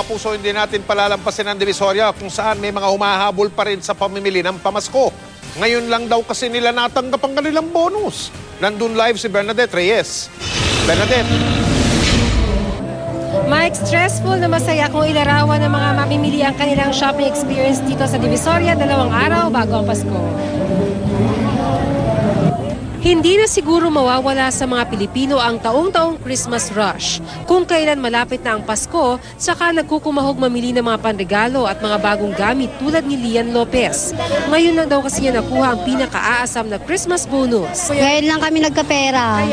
kapuso, hindi natin palalampasin ang Divisoria kung saan may mga humahabol pa rin sa pamimili ng pamasko. Ngayon lang daw kasi nila natanggap ang kanilang bonus. Nandun live si Bernadette Reyes. Bernadette. Mike, stressful na masaya kung ilarawan ng mga mamimili ang kanilang shopping experience dito sa Divisoria 2 araw bago ang Pasko. Hindi na siguro mawawala sa mga Pilipino ang taong-taong Christmas rush. Kung kailan malapit na ang Pasko, saka nagkukumahog mamili ng mga panregalo at mga bagong gamit tulad ni Lian Lopez. Ngayon lang daw kasi niya nakuha ang pinakaaasam na Christmas bonus. Ngayon lang kami nagkapera.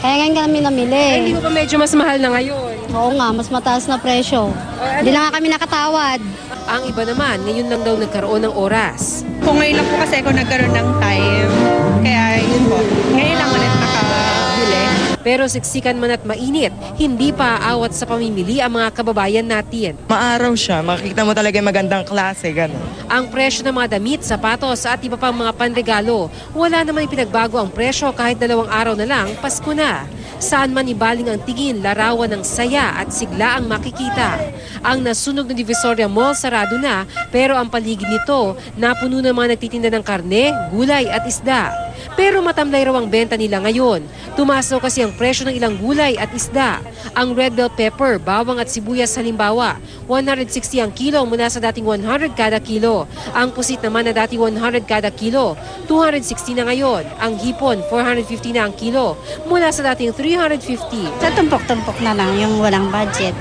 Kaya ngayon kami namili. Ay, hindi mo ba medyo mas mahal na ngayon? Oo nga, mas mataas na presyo. Hindi na nga kami nakatawad. Ang iba naman, ngayon lang daw nagkaroon ng oras. Kung ngayon lang po kasi ako nagkaroon ng time, kaya yun po, ngayon lang ulit nakabili. Pero siksikan man at mainit, hindi pa aawat sa pamimili ang mga kababayan natin. Maaraw siya, makikita mo talaga yung magandang klase, gano'n. Ang presyo ng mga damit, sapatos at iba pang mga panregalo, wala naman ipinagbago ang presyo kahit 2 araw na lang, Pasko na. Saan man ibaling ang tingin, larawan ng saya at sigla ang makikita. Ang nasunog na Divisoria Mall sarado na, pero ang paligid nito napuno ng mga nagtitinda ng karne, gulay at isda. Pero matamlay raw ang benta nila ngayon. Tumaas daw kasi ang presyo ng ilang gulay at isda. Ang red bell pepper, bawang at sibuyas halimbawa, 160 ang kilo mula sa dating 100 kada kilo. Ang pusit naman na dating 100 kada kilo, 260 na ngayon. Ang hipon, 450 na ang kilo mula sa dating 350. Sa tumpok-tumpok na lang yung walang budget.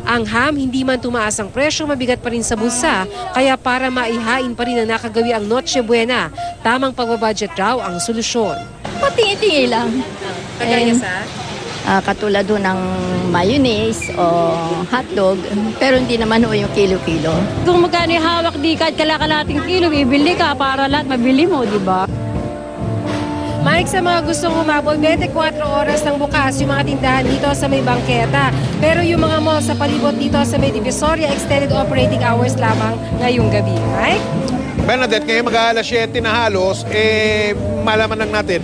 Ang ham, hindi man tumaas ang presyo, mabigat pa rin sa bulsa. Kaya para maihain pa rin ang nakagawi ang Noche Buena, tamang pagbabudget raw ang solusyon. Patingi-tingi lang. Kagaya sa? Katulad doon ng mayonnaise o hotdog, pero hindi naman o yung kilo-kilo. Kung magkano yung hawak di kahit kalakalating kilo, bibili ka para lahat mabili mo, di ba? Mike, sa mga gustong humabol, 24 oras ng bukas yung mga tindahan dito sa may bangketa. Pero yung mga mall sa palibot dito sa may Divisoria, extended operating hours lamang ngayong gabi. Mike? Bernadette, ngayon mag-aalas 7 na halos, malaman lang natin,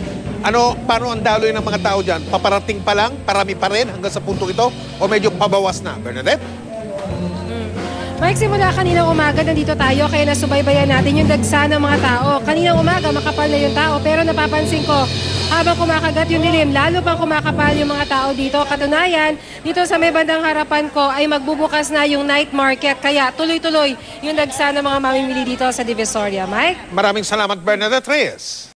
paano ang daloy ng mga tao dyan? Paparating pa lang? Parami pa rin hanggang sa puntong ito? O medyo pabawas na? Bernadette? Mike, simula kaninang umaga nandito tayo kaya nasubaybayan natin yung dagsa ng mga tao. Kaninang umaga makapal na yung tao pero napapansin ko habang kumakagat yung dilim, lalo pang kumakapal yung mga tao dito. Katunayan, dito sa may bandang harapan ko ay magbubukas na yung night market kaya tuloy-tuloy yung dagsa ng mga mamimili dito sa Divisoria. Mike? Maraming salamat, Bernadette Reyes.